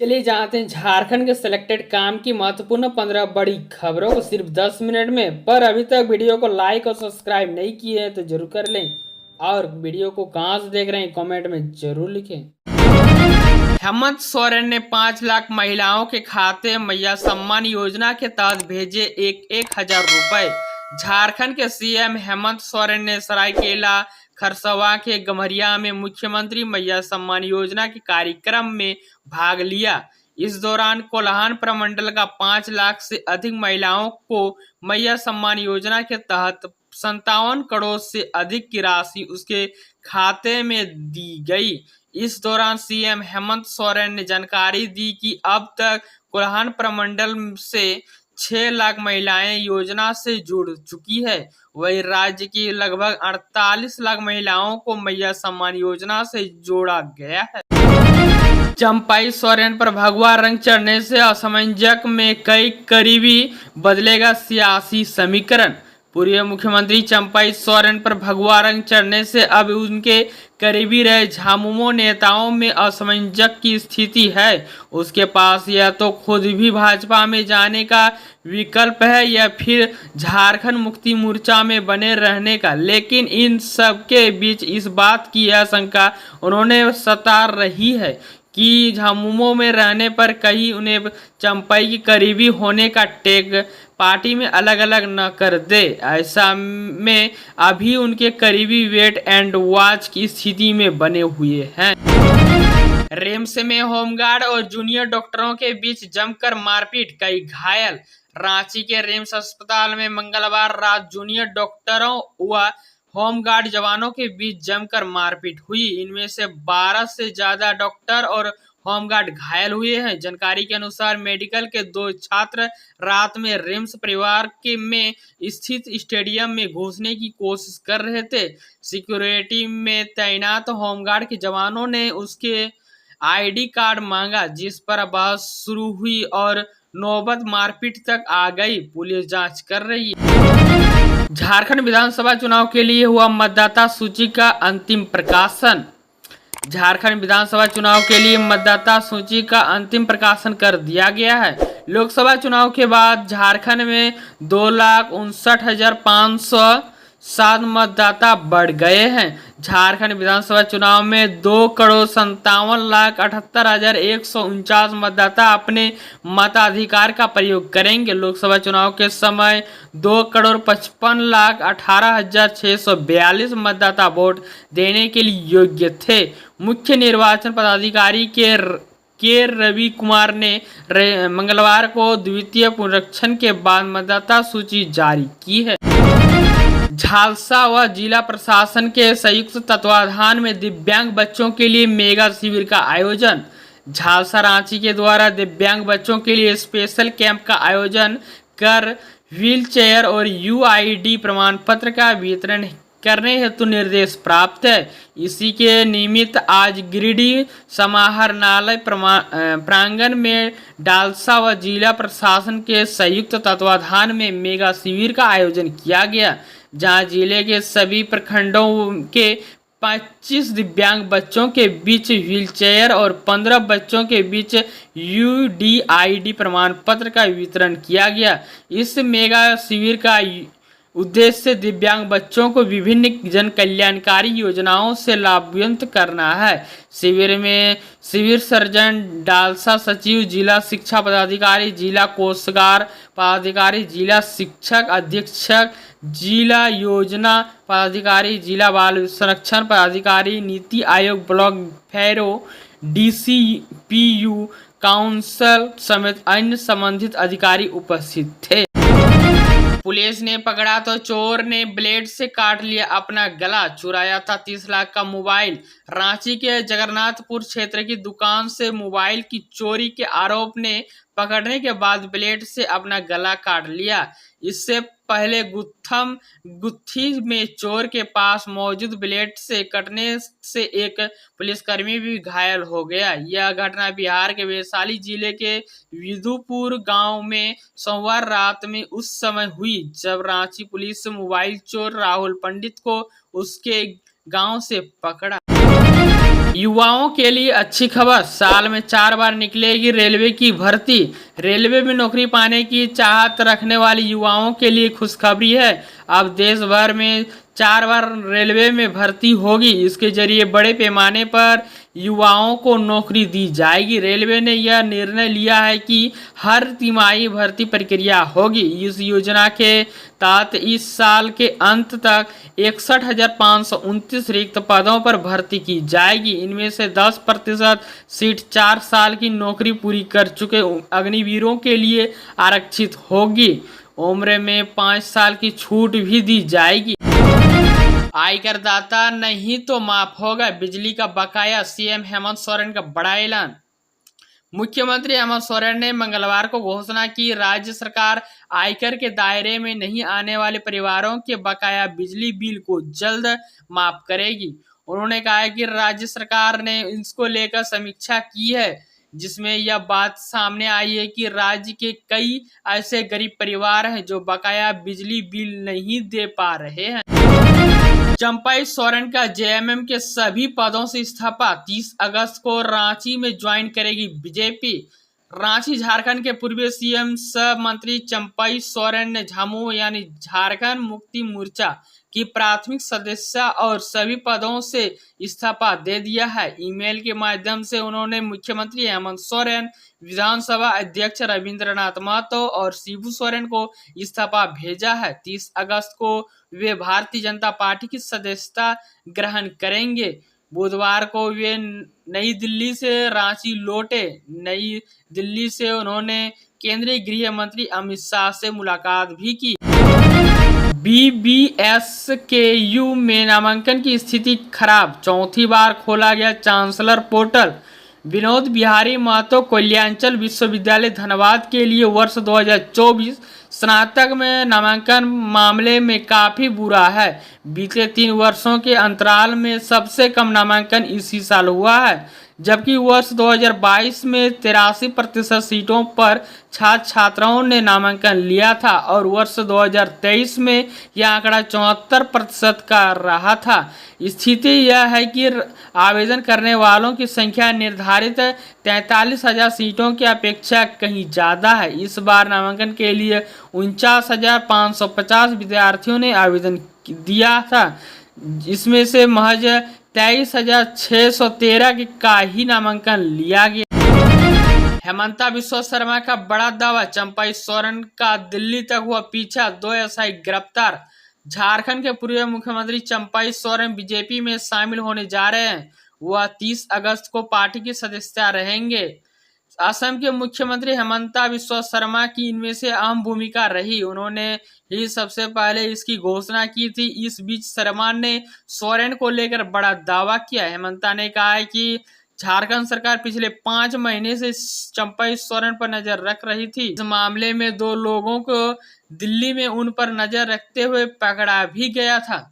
चलिए जानते हैं झारखंड के सिलेक्टेड काम की महत्वपूर्ण 15 बड़ी खबरों को सिर्फ 10 मिनट में। पर अभी तक वीडियो को लाइक और सब्सक्राइब नहीं किए हैं तो जरूर कर लें, और वीडियो को कहाँ से देख रहे हैं कमेंट में जरूर लिखें। हेमंत सोरेन ने 5 लाख महिलाओं के खाते मैया सम्मान योजना के तहत भेजे 1,000 रुपए। झारखंड के सीएम हेमंत सोरेन ने सरायकेला खरसवा के गम्हरिया में मुख्यमंत्री मैया सम्मान योजना के कार्यक्रम में भाग लिया। इस दौरान कोल्हान प्रमंडल का 5 लाख से अधिक महिलाओं को मैया सम्मान योजना के तहत 57 करोड़ से अधिक की राशि उसके खाते में दी गई। इस दौरान सीएम हेमंत सोरेन ने जानकारी दी कि अब तक कोल्हान प्रमंडल से 6 लाख महिलाएं योजना से जुड़ चुकी है। वही राज्य की लगभग 48 लाख महिलाओं को मैया सम्मान योजना से जोड़ा गया है। चंपाई सोरेन पर भगवा रंग चढ़ने से असमंजस में कई करीबी, बदलेगा सियासी समीकरण। पूर्व मुख्यमंत्री चंपाई सोरेन पर भगवा रंग चढ़ने से अब उनके करीबी रहे झामुमो नेताओं में असमंजस की स्थिति है। उसके पास या तो खुद भी भाजपा में जाने का विकल्प है या फिर झारखंड मुक्ति मोर्चा में बने रहने का, लेकिन इन सब के बीच इस बात की आशंका उन्होंने सता रही है कि झामुमो में रहने पर कहीं उन्हें चंपाई की करीबी होने का टेक पार्टी में अलग अलग न कर दे। ऐसा में अभी उनके करीबी वेट एंड वॉच की स्थिति में बने हुए हैं। रिम्स में होमगार्ड और जूनियर डॉक्टरों के बीच जमकर मारपीट, कई घायल। रांची के रिम्स अस्पताल में मंगलवार रात जूनियर डॉक्टरों व होमगार्ड जवानों के बीच जमकर मारपीट हुई। इनमें से 12 से ज्यादा डॉक्टर और होमगार्ड घायल हुए हैं। जानकारी के अनुसार मेडिकल के 2 छात्र रात में रिम्स परिवार के में स्थित स्टेडियम में घुसने की कोशिश कर रहे थे। सिक्योरिटी में तैनात होमगार्ड के जवानों ने उसके आईडी कार्ड मांगा, जिस पर बहस शुरू हुई और नौबत मारपीट तक आ गई। पुलिस जांच कर रही है। झारखंड विधानसभा चुनाव के लिए हुआ मतदाता सूची का अंतिम प्रकाशन। झारखंड विधानसभा चुनाव के लिए मतदाता सूची का अंतिम प्रकाशन कर दिया गया है। लोकसभा चुनाव के बाद झारखंड में 2,59,507 मतदाता बढ़ गए हैं। झारखंड विधानसभा चुनाव में 2,57,78,149 मतदाता अपने मताधिकार का प्रयोग करेंगे। लोकसभा चुनाव के समय 2,55,18,642 मतदाता वोट देने के लिए योग्य थे। मुख्य निर्वाचन पदाधिकारी के रवि कुमार ने मंगलवार को द्वितीय पुनरीक्षण के बाद मतदाता सूची जारी की है। झालसा व जिला प्रशासन के संयुक्त तत्वाधान में दिव्यांग बच्चों के लिए मेगा शिविर का आयोजन। झालसा रांची के द्वारा दिव्यांग बच्चों के लिए स्पेशल कैंप का आयोजन कर व्हीलचेयर और यूआईडी प्रमाण पत्र का वितरण करने हेतु निर्देश प्राप्त है। इसी के निमित्त आज गिरिडीह समाहरणालय प्रांगण में डालसा व जिला प्रशासन के संयुक्त तत्वाधान में मेगा शिविर का आयोजन किया गया, जहां जिले के सभी प्रखंडों के 25 दिव्यांग बच्चों के बीच व्हीलचेयर और 15 बच्चों के बीच यूडीआईडी प्रमाण पत्र का वितरण किया गया। इस मेगा शिविर का उद्देश्य दिव्यांग बच्चों को विभिन्न जन कल्याणकारी योजनाओं से लाभान्वित करना है। शिविर में सिविल सर्जन, डालसा सचिव, जिला शिक्षा पदाधिकारी, जिला कोषागार पदाधिकारी, जिला शिक्षक अधीक्षक, जिला योजना पदाधिकारी, जिला बाल संरक्षण पदाधिकारी, नीति आयोग, ब्लॉक फेरो, डीसीपीयू काउंसिल समेत अन्य संबंधित अधिकारी उपस्थित थे। पुलिस ने पकड़ा तो चोर ने ब्लेड से काट लिया अपना गला, चुराया था 30 लाख का मोबाइल। रांची के जगन्नाथपुर क्षेत्र की दुकान से मोबाइल की चोरी के आरोप ने पकड़ने के बाद ब्लेड से अपना गला काट लिया। इससे पहले गुत्थी में चोर के पास मौजूद ब्लेड से कटने से एक पुलिसकर्मी भी घायल हो गया। यह घटना बिहार के वैशाली जिले के विदुपुर गांव में सोमवार रात में उस समय हुई जब रांची पुलिस मोबाइल चोर राहुल पंडित को उसके गांव से पकड़ा। युवाओं के लिए अच्छी खबर, साल में 4 बार निकलेगी रेलवे की भर्ती। रेलवे में नौकरी पाने की चाहत रखने वाले युवाओं के लिए खुशखबरी है। अब देश भर में 4 बार रेलवे में भर्ती होगी। इसके जरिए बड़े पैमाने पर युवाओं को नौकरी दी जाएगी। रेलवे ने यह निर्णय लिया है कि हर तिमाही भर्ती प्रक्रिया होगी। इस योजना के तहत इस साल के अंत तक 61,529 रिक्त पदों पर भर्ती की जाएगी। इनमें से 10% सीट 4 साल की नौकरी पूरी कर चुके अग्निवीरों के लिए आरक्षित होगी। उम्र में 5 साल की छूट भी दी जाएगी। आयकर दाता नहीं तो माफ होगा बिजली का बकाया, सीएम हेमंत सोरेन का बड़ा ऐलान। मुख्यमंत्री हेमंत सोरेन ने मंगलवार को घोषणा की, राज्य सरकार आयकर के दायरे में नहीं आने वाले परिवारों के बकाया बिजली बिल को जल्द माफ करेगी। उन्होंने कहा कि राज्य सरकार ने इसको लेकर समीक्षा की है, जिसमें यह बात सामने आई है कि राज्य के कई ऐसे गरीब परिवार हैं जो बकाया बिजली बिल नहीं दे पा रहे हैं। चंपाई सोरेन का जेएमएम के सभी पदों से इस्तीफा, 30 अगस्त को रांची में ज्वाइन करेगी बीजेपी। रांची झारखंड के पूर्व सीएम सह मंत्री चंपाई सोरेन ने झामू यानी झारखंड मुक्ति मोर्चा की प्राथमिक सदस्य और सभी पदों से इस्तीफा दे दिया है। ईमेल के माध्यम से उन्होंने मुख्यमंत्री हेमंत सोरेन, विधानसभा अध्यक्ष रविंद्रनाथ महतो और शिबू सोरेन को इस्तीफा भेजा है। 30 अगस्त को वे भारतीय जनता पार्टी की सदस्यता ग्रहण करेंगे। बुधवार को वे नई दिल्ली से रांची लौटे। नई दिल्ली से उन्होंने केंद्रीय गृह मंत्री अमित शाह से मुलाकात भी की। बीबीएसकेयू में नामांकन की स्थिति खराब, चौथी बार खोला गया चांसलर पोर्टल। विनोद बिहारी महतो कल्याणचल विश्वविद्यालय धनबाद के लिए वर्ष 2024 स्नातक में नामांकन मामले में काफी बुरा है। बीते 3 वर्षों के अंतराल में सबसे कम नामांकन इसी साल हुआ है, जबकि वर्ष 2022 में 83% सीटों पर छात्र छात्राओं ने नामांकन लिया था और वर्ष 2023 में यह आंकड़ा 74% का रहा था। स्थिति यह है कि आवेदन करने वालों की संख्या निर्धारित 43,000 सीटों की अपेक्षा कहीं ज़्यादा है। इस बार नामांकन के लिए 49,550 विद्यार्थियों ने आवेदन दिया था, इसमें से महज 23,613 का ही नामांकन लिया गया। हेमंता बिस्वा शर्मा का बड़ा दावा, चंपाई सोरेन का दिल्ली तक हुआ पीछा, 2 एसआई गिरफ्तार। झारखंड के पूर्व मुख्यमंत्री चंपाई सोरेन बीजेपी में शामिल होने जा रहे हैं। वह 30 अगस्त को पार्टी के सदस्य रहेंगे। असम के मुख्यमंत्री हेमंता बिस्वा शर्मा की इनमें से अहम भूमिका रही। उन्होंने ही सबसे पहले इसकी घोषणा की थी। इस बीच शर्मा ने सोरेन को लेकर बड़ा दावा किया। हेमंता ने कहा है कि झारखंड सरकार पिछले 5 महीने से चंपाई सोरेन पर नजर रख रही थी। इस मामले में 2 लोगों को दिल्ली में उन पर नजर रखते हुए पकड़ा भी गया था।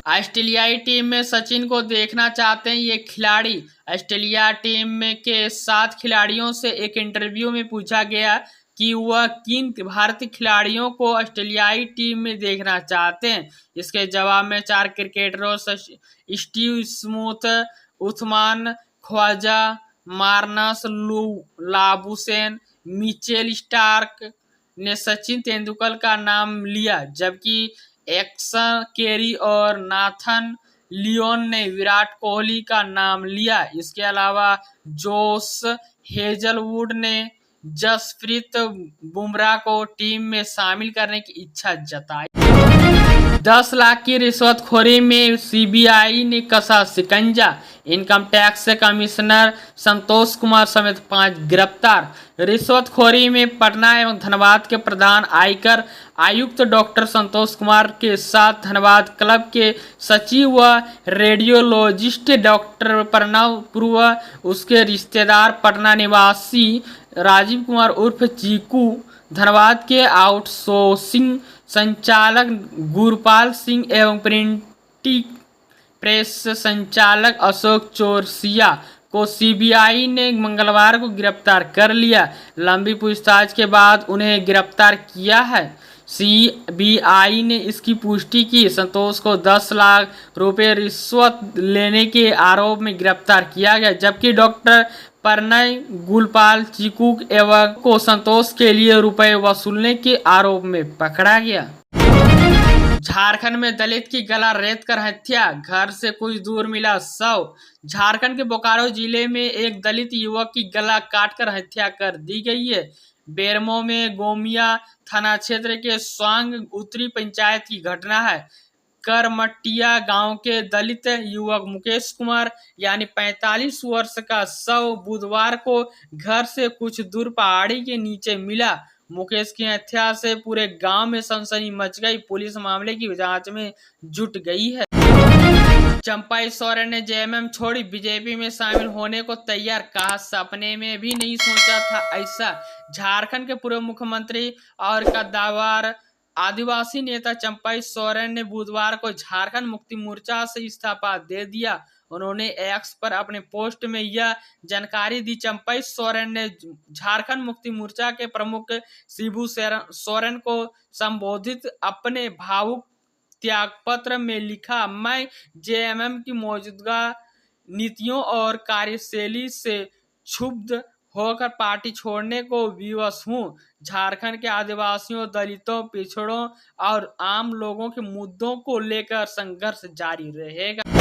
ऑस्ट्रेलियाई टीम में सचिन को देखना चाहते हैं ये खिलाड़ी। ऑस्ट्रेलिया टीम में के 7 खिलाड़ियों से एक इंटरव्यू में पूछा गया कि वह किन भारतीय खिलाड़ियों को ऑस्ट्रेलियाई टीम में देखना चाहते हैं। इसके जवाब में 4 क्रिकेटरों Steve Smith, Usman Khawaja, Marnus Labuschagne, Mitchell Starc ने सचिन तेंदुलकर का नाम लिया, जबकि एक्सन केरी और नाथन लियोन ने विराट कोहली का नाम लिया। इसके अलावा जोश हेजलवुड ने जसप्रीत बुमराह को टीम में शामिल करने की इच्छा जताई। 10 लाख की रिश्वतखोरी में सीबीआई ने कसा शिकंजा, इनकम टैक्स से कमिश्नर संतोष कुमार समेत 5 गिरफ्तार। रिश्वतखोरी में पटना एवं धनबाद के प्रधान आयकर आयुक्त डॉक्टर संतोष कुमार के साथ धनबाद क्लब के सचिव व रेडियोलॉजिस्ट डॉक्टर प्रणव पूर्व उसके रिश्तेदार पटना निवासी राजीव कुमार उर्फ चीकू, धनबाद के आउटसोर्सिंग संचालक गुरपाल सिंह एवं प्रिंटिंग प्रेस संचालक अशोक चौरसिया को सीबीआई ने मंगलवार को गिरफ्तार कर लिया। लंबी पूछताछ के बाद उन्हें गिरफ्तार किया है। सीबीआई ने इसकी पुष्टि की। संतोष को 10 लाख रुपए रिश्वत लेने के आरोप में गिरफ्तार किया गया, जबकि डॉक्टर प्रणय गुलपाल चिकू एवं को संतोष के लिए रुपए वसूलने के आरोप में पकड़ा गया। झारखंड में दलित की गला रेत कर हत्या, घर से कुछ दूर मिला शव। झारखंड के बोकारो जिले में एक दलित युवक की गला काटकर हत्या कर दी गई है। बेरमो में गोमिया थाना क्षेत्र के स्वांग उत्तरी पंचायत की घटना है। करमटिया गांव के दलित युवक मुकेश कुमार यानी 45 वर्ष का शव बुधवार को घर से कुछ दूर पहाड़ी के नीचे मिला। मुकेश की हत्या से पूरे गांव में सनसनी मच गई। पुलिस मामले की जांच में जुट गई है। चंपाई सोरेन ने जेएमएम छोड़ी, बीजेपी में शामिल होने को तैयार, कहा सपने में भी नहीं सोचा था ऐसा। झारखंड के पूर्व मुख्यमंत्री और कद्दावर आदिवासी नेता चंपाई सोरेन ने बुधवार को झारखंड मुक्ति मोर्चा से इस्तीफा दे दिया। उन्होंने एक्स पर अपने पोस्ट में यह जानकारी दी। चंपाई सोरेन ने झारखंड मुक्ति मोर्चा के प्रमुख शिबू सोरेन को संबोधित अपने भावुक त्यागपत्र में लिखा, मैं जेएमएम की मौजूदा नीतियों और कार्यशैली से क्षुब्ध होकर पार्टी छोड़ने को विवश हूँ। झारखंड के आदिवासियों, दलितों, पिछड़ों और आम लोगों के मुद्दों को लेकर संघर्ष जारी रहेगा।